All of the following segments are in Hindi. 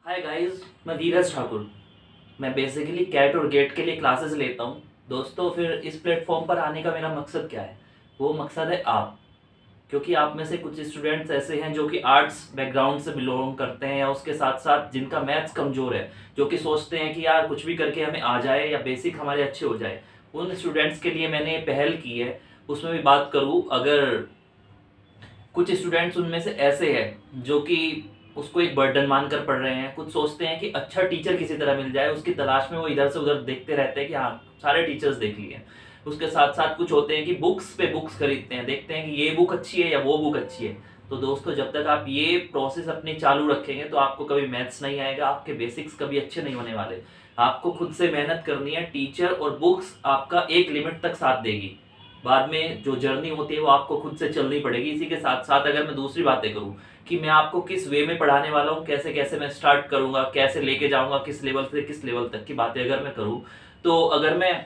हाय गाइस, मैं धीरज ठाकुर। मैं बेसिकली कैट और गेट के लिए क्लासेस लेता हूँ। दोस्तों, फिर इस प्लेटफॉर्म पर आने का मेरा मकसद क्या है? वो मकसद है आप। क्योंकि आप में से कुछ स्टूडेंट्स ऐसे हैं जो कि आर्ट्स बैकग्राउंड से बिलोंग करते हैं, या उसके साथ साथ जिनका मैथ्स कमज़ोर है, जो कि सोचते हैं कि यार कुछ भी करके हमें आ जाए या बेसिक हमारे अच्छे हो जाए। उन स्टूडेंट्स के लिए मैंने पहल की है। उसमें भी बात करूँ, अगर कुछ स्टूडेंट्स उनमें से ऐसे हैं जो कि उसको एक बर्डन मानकर पढ़ रहे हैं, कुछ सोचते हैं कि अच्छा टीचर किसी तरह मिल जाए, उसकी तलाश में वो इधर से उधर देखते रहते हैं कि हाँ सारे टीचर्स देख लिए। उसके साथ साथ कुछ होते हैं कि बुक्स पे बुक्स खरीदते हैं, देखते हैं कि ये बुक अच्छी है या वो बुक अच्छी है। तो दोस्तों, जब तक आप ये प्रोसेस अपनी चालू रखेंगे तो आपको कभी मैथ्स नहीं आएगा, आपके बेसिक्स कभी अच्छे नहीं होने वाले। आपको खुद से मेहनत करनी है। टीचर और बुक्स आपका एक लिमिट तक साथ देगी, बाद में जो जर्नी होती है वो आपको खुद से चलनी पड़ेगी। इसी के साथ साथ अगर मैं दूसरी बातें करूं कि मैं आपको किस वे में पढ़ाने वाला हूं, कैसे कैसे मैं स्टार्ट करूंगा, कैसे लेके जाऊंगा, किस लेवल से किस लेवल तक की बातें अगर मैं करूं, तो अगर मैं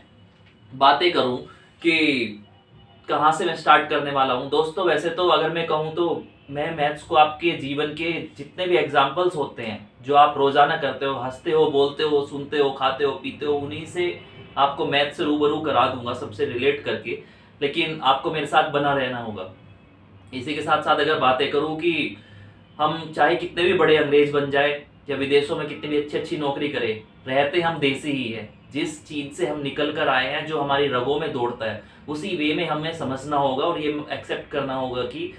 बातें करूं कि कहाँ से मैं स्टार्ट करने वाला हूँ दोस्तों, वैसे तो अगर मैं कहूँ तो मैं मैथ्स को आपके जीवन के जितने भी एग्जाम्पल्स होते हैं जो आप रोजाना करते हो, हंसते हो, बोलते हो, सुनते हो, खाते हो, पीते हो, उन्हीं से आपको मैथ से रूबरू करा दूंगा, सबसे रिलेट करके। लेकिन आपको मेरे साथ बना रहना होगा। इसी के साथ साथ अगर बातें करूं कि हम चाहे कितने भी बड़े अंग्रेज बन जाए या विदेशों में कितनी भी अच्छी अच्छी नौकरी करें, रहते हम देसी ही है। जिस चीज से हम निकल कर आए हैं, जो हमारी रगों में दौड़ता है, उसी वे में हमें समझना होगा और ये एक्सेप्ट करना होगा कि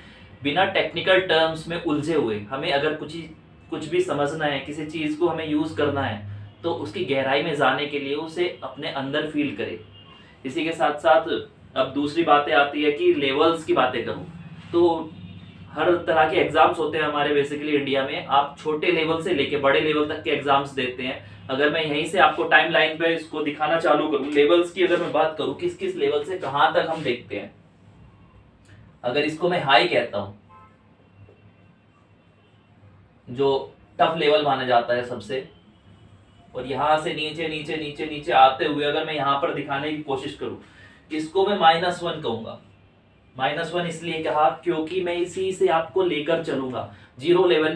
बिना टेक्निकल टर्म्स में उलझे हुए हमें अगर कुछ भी समझना है, किसी चीज को हमें यूज करना है, तो उसकी गहराई में जाने के लिए उसे अपने अंदर फील करें। इसी के साथ साथ अब दूसरी बातें आती है कि लेवल्स की बातें करूं तो हर तरह के एग्जाम्स होते हैं हमारे बेसिकली इंडिया में। आप छोटे लेवल से लेके बड़े लेवल तक के एग्जाम्स देते हैं। अगर मैं यहीं से आपको टाइम लाइन पे इसको दिखाना चालू करूं, लेवल्स की अगर मैं बात करूं किस किस लेवल से कहां तक हम देखते हैं, अगर इसको मैं हाई कहता हूं, जो टफ लेवल माना जाता है सबसे, और यहां से नीचे नीचे नीचे नीचे आते हुए अगर मैं यहां पर दिखाने की कोशिश करूं, इसको मैं -1 कहूंगा। -1 इसलिए कहा क्योंकि मैं इसी से आपको लेकर चलूंगा। जीरो लेवल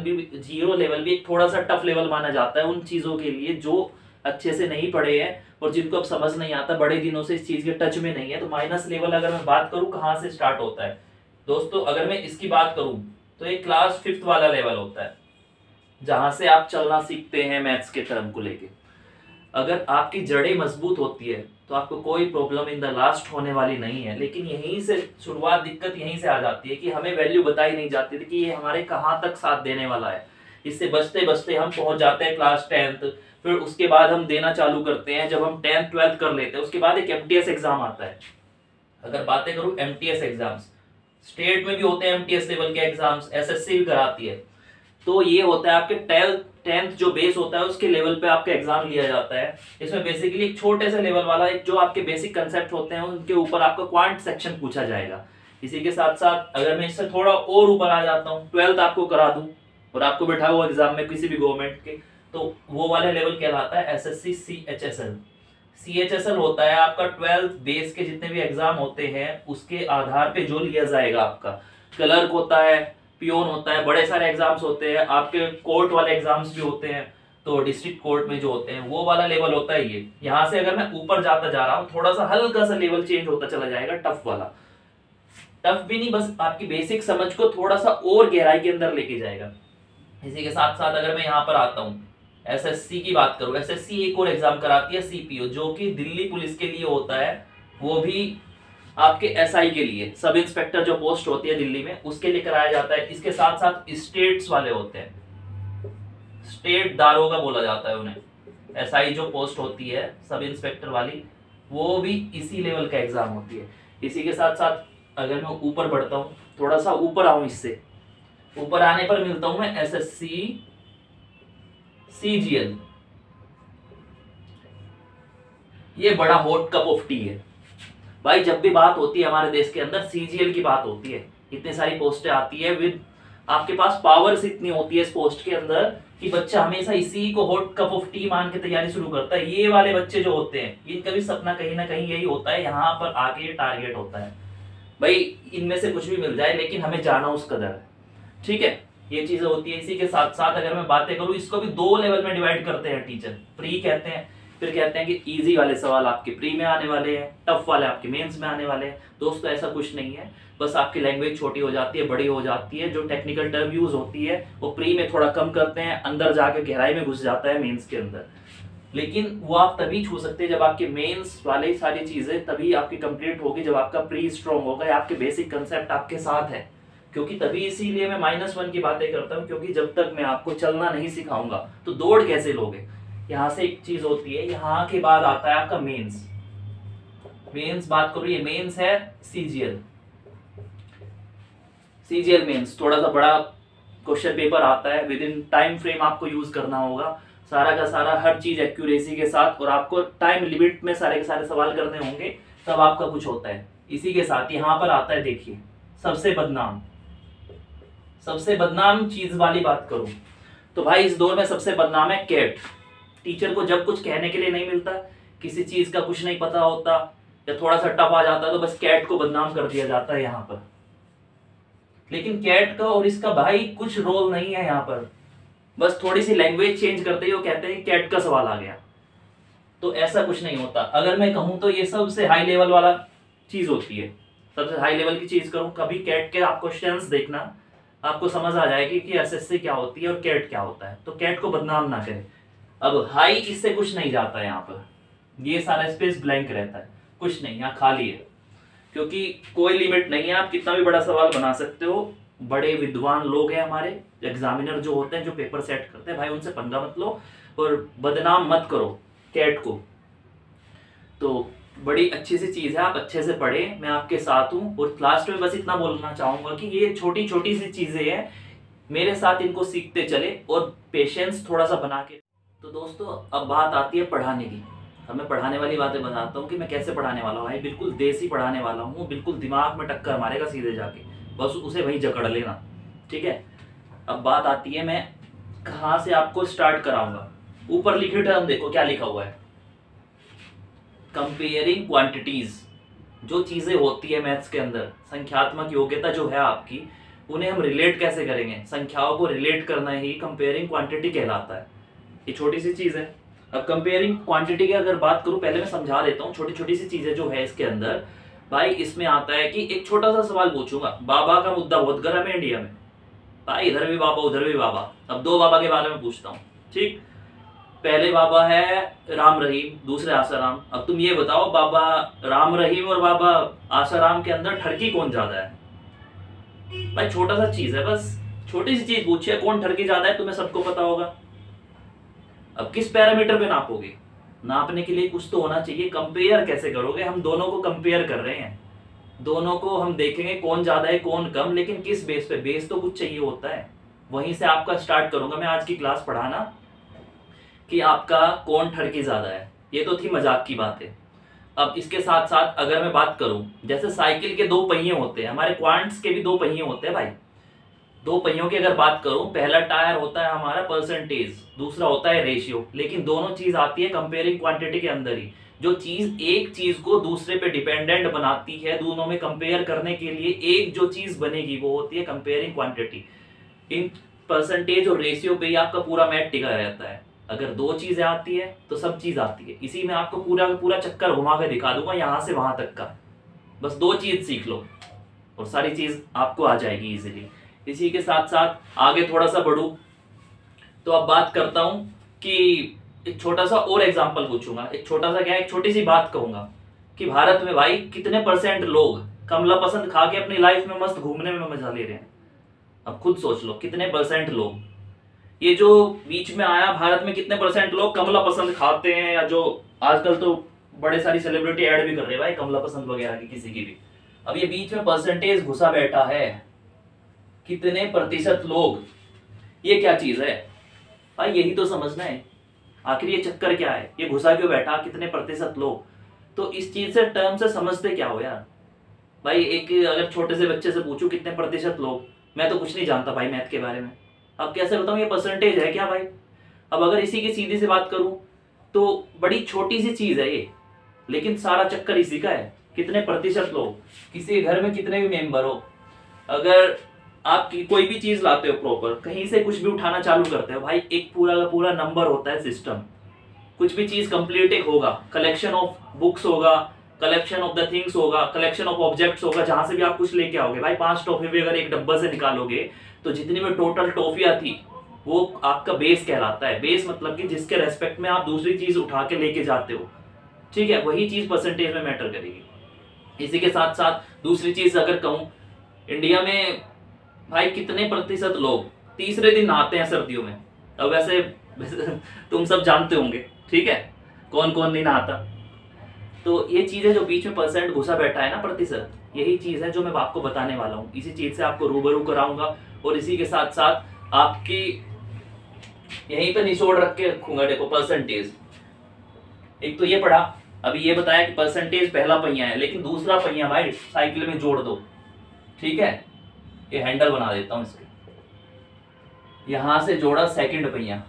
भी एक थोड़ा सा टफ लेवल माना जाता है उन चीजों के लिए जो अच्छे से नहीं पढ़े हैं और जिनको अब समझ नहीं आता, बड़े दिनों से इस चीज के टच में नहीं है। तो माइनस लेवल अगर मैं बात करूं कहां से स्टार्ट होता है दोस्तों, अगर मैं इसकी बात करूं तो एक क्लास 5th वाला लेवल होता है, जहां से आप चलना सीखते हैं मैथ्स के टर्म को लेके। अगर आपकी जड़ें मजबूत होती है तो आपको कोई प्रॉब्लम इन द लास्ट होने वाली नहीं है। लेकिन यहीं से शुरुआत, दिक्कत यहीं से आ जाती है कि हमें वैल्यू बताई नहीं जाती थी कि ये हमारे कहाँ तक साथ देने वाला है। इससे बचते बचते हम पहुंच जाते हैं क्लास 10th। फिर उसके बाद हम देना चालू करते हैं। जब हम 10th 12th कर लेते हैं, उसके बाद एक एमटीएस एग्जाम आता है। अगर बातें करूं एमटीएस एग्जाम्स, स्टेट में भी होते हैं एमटीएस लेवल के एग्जाम्स, एसएससी भी कराती है। तो ये होता है आपके 10th जो बेस होता है उसके लेवल पे आपका एग्जाम लिया जाता है। इसमें बेसिकली एक छोटे से लेवल वाला एक जो आपके बेसिक कंसेप्ट होते हैं उनके ऊपर आपका क्वांट सेक्शन पूछा जाएगा। इसी के साथ साथ अगर मैं इससे थोड़ा और ऊपर आ जाता हूँ, 12th आपको करा दूं और आपको बैठा हुआ एग्जाम में किसी भी गवर्नमेंट के, तो वो वाला लेवल कहलाता है एसएससी सीएचएसएल। सीएचएसएल होता है आपका 12th बेस के जितने भी एग्जाम होते हैं उसके आधार पे जो लिया जाएगा। आपका क्लर्क होता है, पियोन होता है, बड़े सारे एग्जाम्स होते हैं, आपके कोर्ट वाले एग्जाम्स भी होते हैं। तो डिस्ट्रिक्ट कोर्ट में जो होते हैं वो वाला लेवल होता है ये। यहाँ से अगर मैं ऊपर जाता जा रहा हूँ, थोड़ा सा हल्का सा लेवल चेंज होता चला जाएगा, टफ वाला। टफ भी नहीं, बस आपकी बेसिक समझ को थोड़ा सा और गहराई के अंदर लेके जाएगा। इसी के साथ साथ अगर मैं यहाँ पर आता हूँ, एसएससी की बात करूँ, एसएससी एक और एग्जाम कराती है सीपीओ, जो कि दिल्ली पुलिस के लिए होता है। वो भी आपके एसआई के लिए, सब इंस्पेक्टर जो पोस्ट होती है दिल्ली में, उसके लिए कराया जाता है। इसके साथ साथ स्टेट्स वाले होते हैं, स्टेट दारोगा बोला जाता है उन्हें। एसआई जो पोस्ट होती है सब इंस्पेक्टर वाली, वो भी इसी लेवल का एग्जाम होती है। इसी के साथ साथ अगर मैं ऊपर बढ़ता हूँ, थोड़ा सा ऊपर आऊं, इससे ऊपर आने पर मिलता हूं मैं एसएससी सीजीएल। ये बड़ा हॉट कप ऑफ टी है भाई। जब भी बात होती है हमारे देश के अंदर, सीजीएल की बात होती है। इतनी सारी पोस्टें आती है, विद आपके पास पावर्स इतनी होती है इस पोस्ट के अंदर कि बच्चा हमेशा इसी को हॉट कप ऑफ टी मान के तैयारी शुरू करता है। ये वाले बच्चे जो होते हैं, इनका भी सपना कहीं ना कहीं यही होता है, यहाँ पर आके ये टारगेट होता है भाई इनमें से कुछ भी मिल जाए लेकिन हमें जाना उस कदर है। ठीक है, ये चीजें होती है। इसी के साथ साथ अगर मैं बातें करूं, इसको भी 2 लेवल में डिवाइड करते हैं टीचर। प्री कहते हैं, फिर कहते हैं कि इजी वाले सवाल आपके प्री में आने वाले हैं, टफ वाले आपके मेंस में आने वाले हैं। दोस्तों ऐसा कुछ नहीं है, बस आपकी लैंग्वेज छोटी हो जाती है, बड़ी हो जाती है, जो टेक्निकल टर्म यूज होती है वो प्री में थोड़ा कम करते हैं, अंदर जाके गहराई में घुस जाता है मेंस के अंदर। लेकिन वो आप तभी छू सकते हैं जब आपके मेंस वाले सारी चीजें तभी आपकी कंप्लीट होगी, जब आपका प्री स्ट्रॉन्ग होगा या आपके बेसिक कंसेप्ट आपके साथ है। क्योंकि तभी इसीलिए मैं -1 की बातें करता हूँ, क्योंकि जब तक मैं आपको चलना नहीं सिखाऊंगा तो दौड़ कैसे लोगे। यहाँ से एक चीज होती है, यहाँ के बाद आता है आपका मेंस। मेंस बात करो, ये मेंस है सीजीएल। सीजीएल मेंस थोड़ा सा बड़ा क्वेश्चन पेपर आता है, विद इन टाइम फ्रेम आपको यूज करना होगा सारा का सारा, हर चीज एक्यूरेसी के साथ, और आपको टाइम लिमिट में सारे के सारे सवाल करने होंगे, तब आपका कुछ होता है। इसी के साथ यहाँ पर आता है, देखिए सबसे बदनाम चीज वाली बात करूं तो भाई इस दौर में सबसे बदनाम है कैट। टीचर को जब कुछ कहने के लिए नहीं मिलता, किसी चीज का कुछ नहीं पता होता या थोड़ा सा टफ आ जाता है, तो बस कैट को बदनाम कर दिया जाता है यहाँ पर। लेकिन कैट का और इसका भाई कुछ रोल नहीं है यहाँ पर, बस थोड़ी सी लैंग्वेज चेंज करते ही वो कहते हैं कैट का सवाल आ गया। तो ऐसा कुछ नहीं होता। अगर मैं कहूं तो ये सबसे हाई लेवल वाला चीज होती है, सबसे हाई लेवल की चीज करूं, कभी कैट के आप क्वेश्चंस देखना, आपको समझ आ जाएगी कि एसएससी क्या होती है और कैट क्या होता है। तो कैट को बदनाम ना करें। अब हाई इससे कुछ नहीं जाता है, यहाँ पर ये सारा स्पेस ब्लैंक रहता है, कुछ नहीं, यहाँ खाली है, क्योंकि कोई लिमिट नहीं है, आप कितना भी बड़ा सवाल बना सकते हो। बड़े विद्वान लोग हैं हमारे एग्जामिनर जो होते हैं, जो पेपर सेट करते हैं, भाई उनसे पंगा मत लो और बदनाम मत करो कैट को। तो बड़ी अच्छी सी चीज है, आप अच्छे से पढ़ें, मैं आपके साथ हूं। और लास्ट में बस इतना बोलना चाहूंगा कि ये छोटी छोटी सी चीजें हैं, मेरे साथ इनको सीखते चले और पेशेंस थोड़ा सा बना के। तो दोस्तों अब बात आती है पढ़ाने की। अब मैं पढ़ाने वाली बातें बताता हूँ कि मैं कैसे पढ़ाने वाला हूँ भाई, बिल्कुल देसी पढ़ाने वाला हूँ, बिल्कुल दिमाग में टक्कर मारेगा सीधे जाके, बस उसे वहीं जकड़ लेना, ठीक है। अब बात आती है मैं कहाँ से आपको स्टार्ट कराऊंगा। ऊपर लिखे टर्म देखो क्या लिखा हुआ है, कंपेयरिंग क्वांटिटीज। जो चीजें होती है मैथ्स के अंदर, संख्यात्मक योग्यता जो है आपकी, उन्हें हम रिलेट कैसे करेंगे, संख्याओं को रिलेट करना ही कंपेयरिंग क्वांटिटी कहलाता है। ये छोटी सी चीज है। अब कंपेयरिंग क्वांटिटी की अगर बात करूं, पहले मैं समझा देता हूँ छोटी छोटी सी चीजें जो है इसके अंदर। भाई इसमें आता है कि एक छोटा सा सवाल पूछूंगा, बाबा का मुद्दा बहुत गर्म है इंडिया में, भाई इधर भी बाबा उधर भी बाबा। अब 2 बाबा के बारे में पूछता हूँ, ठीक। पहले बाबा है राम रहीम, दूसरे आसाराम। अब तुम ये बताओ, बाबा राम रहीम और बाबा आसाराम के अंदर ठरकी कौन ज्यादा है? भाई छोटा सा चीज है, बस छोटी सी चीज पूछिए, कौन ठरकी ज्यादा है, तुम्हें सबको पता होगा। अब किस पैरामीटर पे नापोगे? नापने के लिए कुछ तो होना चाहिए। कंपेयर कैसे करोगे? हम दोनों को कंपेयर कर रहे हैं, दोनों को हम देखेंगे कौन ज्यादा है कौन कम, लेकिन किस बेस पे? बेस तो कुछ चाहिए होता है। वहीं से आपका स्टार्ट करूंगा मैं आज की क्लास पढ़ाना कि आपका कौन ठरकी ज्यादा है। ये तो थी मजाक की बात है। अब इसके साथ साथ अगर मैं बात करूं, जैसे साइकिल के 2 पहिए होते हैं, हमारे क्वांट्स के भी 2 पहिए होते हैं भाई। 2 पहियों की अगर बात करूं, पहला टायर होता है हमारा परसेंटेज, दूसरा होता है रेशियो, लेकिन दोनों चीज आती है कंपेयरिंग क्वांटिटी के अंदर ही। जो चीज एक चीज को दूसरे पे डिपेंडेंट बनाती है, दोनों में कंपेयर करने के लिए एक जो चीज बनेगी वो होती है कंपेयरिंग क्वांटिटी। इन परसेंटेज और रेशियो पे ही आपका पूरा मैथ टिका रहता है। अगर 2 चीजें आती है तो सब चीज आती है। इसी में आपको पूरा पूरा चक्कर घुमा के दिखा दूंगा यहां से वहां तक का। बस 2 चीज सीख लो और सारी चीज आपको आ जाएगी इजीली। इसी के साथ साथ आगे थोड़ा सा बढ़ू तो अब बात करता हूं कि एक छोटा सा और एग्जांपल पूछूंगा। एक छोटा सा क्या, एक छोटी सी बात कहूंगा कि भारत में भाई कितने % लोग कमला पसंद खा के अपनी लाइफ में मस्त घूमने में मजा ले रहे हैं। अब खुद सोच लो कितने % लोग। ये जो बीच में आया, भारत में कितने % लोग कमला पसंद खाते हैं, या जो आजकल तो बड़े सारी सेलिब्रिटी ऐड भी कर रहे हैं भाई कमला पसंद वगैरह की, किसी की भी। अब ये बीच में परसेंटेज घुसा बैठा है, कितने % लोग, ये क्या चीज है भाई? यही तो समझना है आखिर ये चक्कर क्या है, ये घुसा क्यों बैठा, कितने % लोग। तो इस चीज से टर्म से समझते क्या हो यार भाई। एक अगर छोटे से बच्चे से पूछूं कितने % लोग, मैं तो कुछ नहीं जानता भाई मैथ के बारे में, अब कैसे बताऊं ये परसेंटेज है क्या भाई। अब अगर इसी की सीधी सी बात करूं तो बड़ी छोटी सी चीज है ये, लेकिन सारा चक्कर इसी का है, कितने % लोग। किसी घर में कितने भी मेंबर हो, अगर आपकी कोई भी चीज लाते हो प्रॉपर, कहीं से कुछ भी उठाना चालू करते हो भाई, एक पूरा का पूरा नंबर होता है सिस्टम। कुछ भी चीज कंप्लीट होगा, कलेक्शन ऑफ बुक्स होगा, कलेक्शन ऑफ द थिंग्स होगा, कलेक्शन ऑफ ऑब्जेक्ट्स होगा, जहां से भी आप कुछ लेके आओगे भाई, 5 टॉफी भी अगर एक डब्बा से निकालोगे तो जितनी भी टोटल टॉफियां थी वो आपका बेस कहलाता है। बेस मतलब कि जिसके रेस्पेक्ट में आप दूसरी चीज उठा के लेके जाते हो, ठीक है, वही चीज परसेंटेज में मैटर करेगी। इसी के साथ साथ दूसरी चीज अगर कहूं, इंडिया में भाई कितने प्रतिशत लोग तीसरे दिन नहाते हैं सर्दियों में। अब वैसे तुम सब जानते होंगे, ठीक है, कौन कौन नहीं नहाता। तो ये चीज है जो बीच में परसेंट घुसा बैठा है ना, प्रतिशत, यही चीज है जो मैं आपको बताने वाला हूँ। इसी चीज से आपको रूबरू कराऊंगा और इसी के साथ साथ आपकी यहीं पे निचोड़ रख के रखूंगा। देखो परसेंटेज, एक तो ये पढ़ा, अभी ये बताया कि परसेंटेज पहला पहिया है, लेकिन दूसरा पहिया भाई साइकिल में जोड़ दो, ठीक है। ये हैंडल बना देता हूं इसके, यहां से जोड़ा सेकंड पहिया,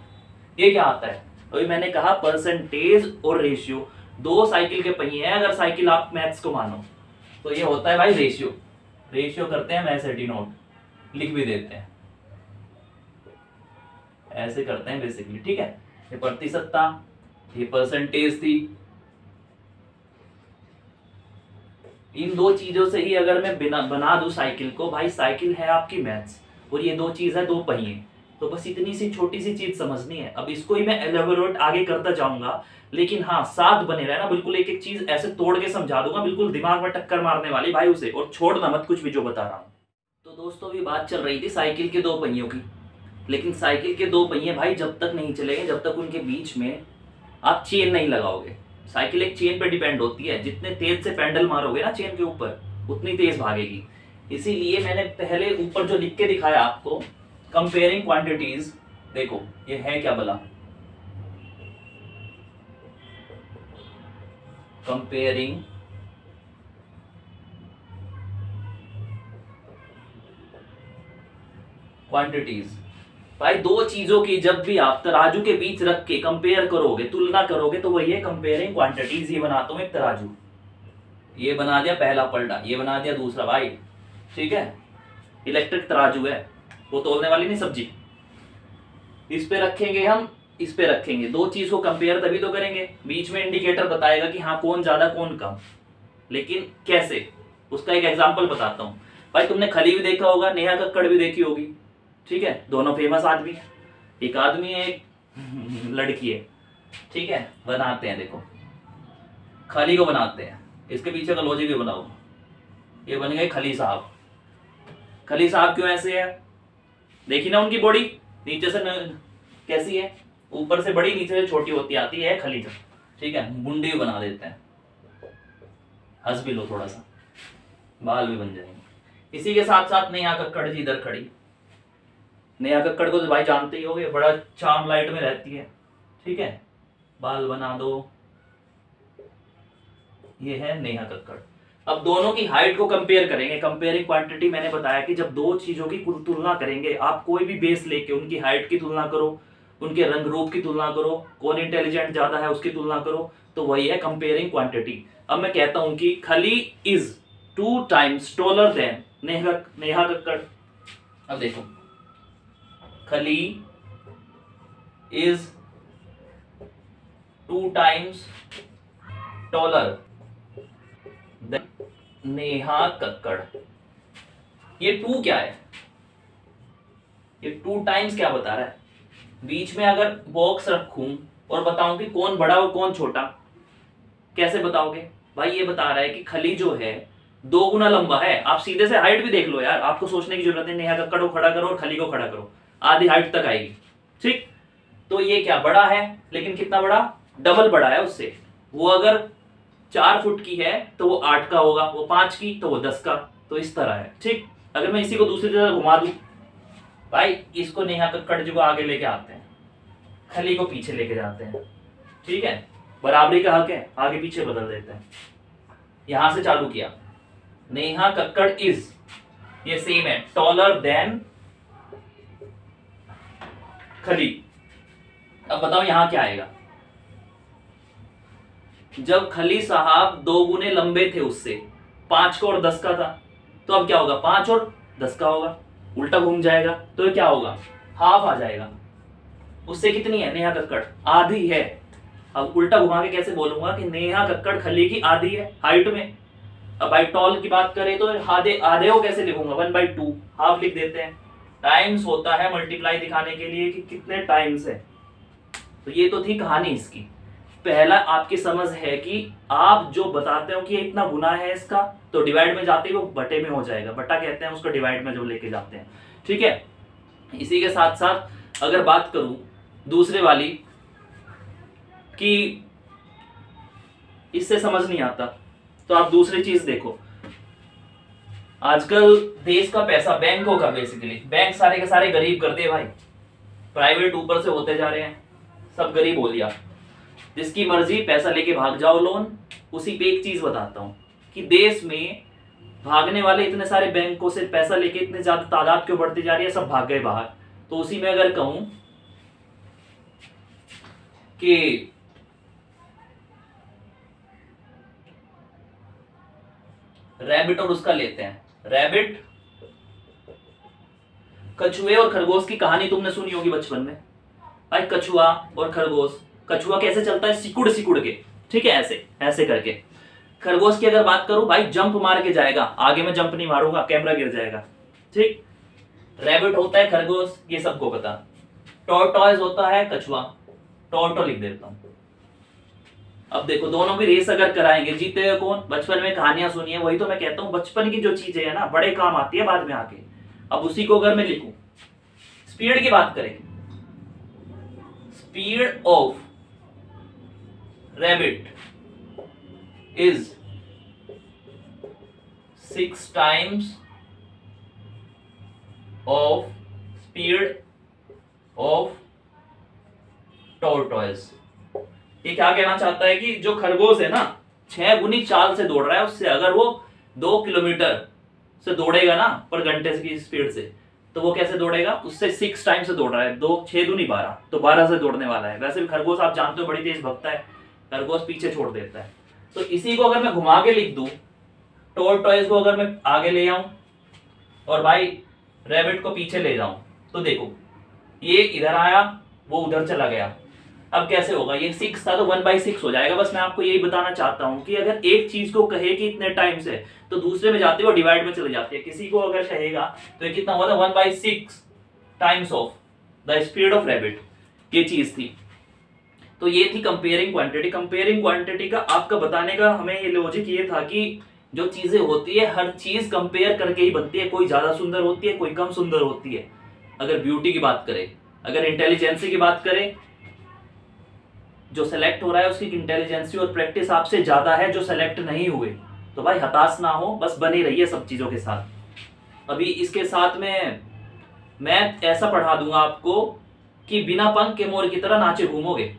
ये क्या आता है? अभी मैंने कहा परसेंटेज और रेशियो, दो साइकिल के पहिए हैं अगर साइकिल आप मैथ्स को मानो तो ये होता है भाई रेशियो। रेशियो करते हैं मैथ्स नोट, लिख भी देते हैं, ऐसे करते हैं बेसिकली, ठीक है। ये प्रतिशत था, ये परसेंटेज थी। इन दो चीजों से ही अगर मैं बना दूं साइकिल को, भाई साइकिल है आपकी मैथ्स और ये दो चीज है दो पहिए। तो बस इतनी सी छोटी सी चीज समझनी है। अब इसको ही मैं एलेबोरेट आगे करता जाऊंगा, लेकिन हाँ साथ बने रहना, बिल्कुल एक एक चीज ऐसे तोड़ के समझा दूंगा, बिल्कुल दिमाग में टक्कर मारने वाली भाई उसे, और छोड़ना मत कुछ भी जो बता रहा हूं। तो दोस्तों अभी बात चल रही थी साइकिल के दो पहियों की, लेकिन साइकिल के दो पहिए भाई जब तक नहीं चलेंगे जब तक उनके बीच में आप चेन नहीं लगाओगे। साइकिल एक चेन पे डिपेंड होती है, जितने तेज से पेंडल मारोगे ना चेन के ऊपर उतनी तेज भागेगी। इसीलिए मैंने पहले ऊपर जो लिख के दिखाया आपको, कंपेयरिंग क्वांटिटीज, देखो ये है क्या भला, कंपेयरिंग क्वांटिटीज। भाई दो चीजों की जब भी आप तराजू के बीच रख के कंपेयर करोगे, तुलना करोगे, तो वही है कंपेयरिंग क्वांटिटीज। ये बनाता हूं एक तराजू, ये बना दिया पहला पलटा, ये बना दिया दूसरा भाई, ठीक है। इलेक्ट्रिक तराजू है, वो तोलने वाली नहीं सब्जी। इस पे रखेंगे हम, इस पे रखेंगे, दो चीज को कंपेयर तभी तो करेंगे। बीच में इंडिकेटर बताएगा कि हाँ कौन ज्यादा कौन कम, लेकिन कैसे, उसका एक एग्जांपल बताता हूँ। भाई तुमने खली भी देखा होगा, नेहा कक्कड़ भी देखी होगी, ठीक है, दोनों फेमस आदमी। एक आदमी है एक लड़की है, ठीक है। बनाते हैं, देखो खली को बनाते हैं, इसके पीछे का लॉजिक भी बनाओ। ये बन गए खली साहब। खली साहब क्यों ऐसे है? देखी ना उनकी बॉडी, नीचे से कैसी है, ऊपर से बड़ी नीचे से छोटी होती आती है खली, ठीक है। मुंडी भी बना देते हैं, हंस भी लो थोड़ा सा, बाल भी बन जाएंगे। इसी के साथ साथ नेहा कक्कड़ जी इधर खड़ी। नेहा कक्कड़ को तो भाई जानते ही होगे, बड़ा चार्म लाइट में रहती है, ठीक है। बाल बना दो, ये है नेहा कक्कड़। अब दोनों की हाइट को कंपेयर करेंगे। कंपेयरिंग क्वांटिटी मैंने बताया कि जब दो चीजों की तुलना करेंगे, आप कोई भी बेस लेके उनकी हाइट की तुलना करो, उनके रंग रूप की तुलना करो, कौन इंटेलिजेंट ज्यादा है उसकी तुलना करो, तो वही है कंपेयरिंग क्वांटिटी। अब मैं कहता हूं कि खली is 2 times taller than Neha Kakkar. अब देखो खली is 2 times taller than Neha Kakkar. ये 2 क्या है? ये 2 times क्या बता रहा है? बीच में अगर बॉक्स रखूं और बताऊं कि कौन बड़ा और कौन छोटा, कैसे बताओगे भाई? ये बता रहा है कि खली जो है 2 गुना लंबा है। आप सीधे से हाइट भी देख लो यार, आपको सोचने की जरूरत है। नेहा कक्कड़ को खड़ा करो और खली को खड़ा करो, आधी हाइट तक आएगी, ठीक। तो ये क्या बड़ा है, लेकिन कितना बड़ा? डबल बड़ा है उससे। वो अगर 4 फुट की है तो वो 8 का होगा, वो 5 की तो वो 10 का, तो इस तरह है, ठीक। अगर मैं इसी को दूसरी तरह घुमा दूं भाई, इसको नेहा कक्कड़ जी को आगे लेके आते हैं, खली को पीछे लेके जाते हैं, ठीक है। बराबरी का हक है, आगे पीछे बदल देते हैं। यहां से चालू किया, नेहा कक्कड़ इज, ये सेम है, टॉलर देन खली। अब बताओ यहां क्या आएगा? जब खली साहब 2 गुने लंबे थे उससे, 5 का और 10 का था, तो अब क्या होगा? 5 और 10 का होगा। उल्टा घूम जाएगा तो ये क्या होगा, हाफ आ जाएगा। उससे कितनी है नेहा कक्कड़, आधी है। अब उल्टा घुमा के कैसे बोलूंगा कि नेहा कक्कड़ खली की आधी है हाइट में। अब भाई टॉल की बात करें तो आधे आधे को कैसे लिखूंगा, 1/2, हाफ लिख देते हैं। टाइम्स होता है मल्टीप्लाई दिखाने के लिए कि कितने टाइम्स है। तो ये तो थी कहानी इसकी। पहला आपकी समझ है कि आप जो बताते हो कि इतना गुना है इसका, तो डिवाइड में जाते ही वो बटे में हो जाएगा, बटा कहते हैं उसको डिवाइड में जो लेके जाते हैं, ठीक है। इसी के साथ साथ अगर बात करूं दूसरे वाली कि इससे समझ नहीं आता, तो आप दूसरी चीज देखो। आजकल देश का पैसा बैंकों का, बेसिकली बैंक सारे के सारे गरीब कर दिए भाई, प्राइवेट ऊपर से होते जा रहे हैं, सब गरीब हो लिया। जिसकी मर्जी पैसा लेके भाग जाओ लोन। उसी पे एक चीज बताता हूं कि देश में भागने वाले इतने सारे बैंकों से पैसा लेके इतने ज्यादा तादाद क्यों बढ़ती जा रही है, सब भाग गए बाहर। तो उसी में अगर कहूं कि रैबिट और उसका लेते हैं, रैबिट, कछुए और खरगोश की कहानी तुमने सुनी होगी बचपन में। भाई कछुआ और खरगोश, कछुआ कैसे चलता है, सिकुड़ सिकुड़ के, ठीक है, ऐसे ऐसे करके। खरगोश की अगर बात करूं भाई जंप मार के जाएगा, आगे में जंप नहीं मारूंगा, कैमरा गिर जाएगा, ठीक। रैबिट होता है खरगोश, ये सबको पता। टॉर्टॉइज होता है कछुआ, टॉर्टो लिख देता हूं। अब देखो दोनों की रेस अगर कराएंगे, जीते हुए कौन, बचपन में कहानियां सुनी है, वही तो मैं कहता हूं बचपन की जो चीजें है ना बड़े काम आती है बाद में आके। अब उसी को अगर मैं लिखूं, स्पीड की बात करें, speed of rabbit is 6 times of speed of tortoise। ये क्या कहना चाहता है कि जो खरगोश है ना 6 गुनी चाल से दौड़ रहा है, उससे अगर वो 2 किलोमीटर से दौड़ेगा ना पर घंटे की स्पीड से, तो वो कैसे दौड़ेगा, उससे 6 टाइम से दौड़ रहा है, 2 6 दूनी 12, तो 12 से दौड़ने वाला है। वैसे भी खरगोश आप जानते हो बड़ी तेज भगता है, खरगोश पीछे छोड़ देता है। तो इसी को अगर मैं घुमा के लिख दूं, टॉर्टॉइज को अगर मैं आगे ले आऊं और भाई रैबिट को पीछे ले जाऊं, तो देखो ये इधर आया, वो उधर चला गया। अब कैसे होगा, ये 6 था तो 1/6 हो जाएगा। बस मैं आपको यही बताना चाहता हूं कि अगर एक चीज को कहे कि इतने टाइम से, तो दूसरे में जाते हुए डिवाइड में चले जाते हैं। किसी को अगर कहेगा तो ये कितना हुआ था, 1/6 times of the speed of rabbit, ये चीज थी। तो ये थी कंपेयरिंग क्वांटिटी। कंपेयरिंग क्वांटिटी का आपका बताने का हमें ये लॉजिक ये था कि जो चीजें होती है हर चीज कंपेयर करके ही बनती है, कोई ज्यादा सुंदर होती है, कोई कम सुंदर होती है। अगर ब्यूटी की बात करें, अगर इंटेलिजेंसी की बात करें, जो सेलेक्ट हो रहा है उसकी इंटेलिजेंसी और प्रैक्टिस आपसे ज्यादा है जो सेलेक्ट नहीं हुए, तो भाई हताश ना हो, बस बनी रहिए सब चीजों के साथ। अभी इसके साथ में मैं ऐसा पढ़ा दूंगा आपको कि बिना पंख के मोर की तरह नाचे घूमोगे।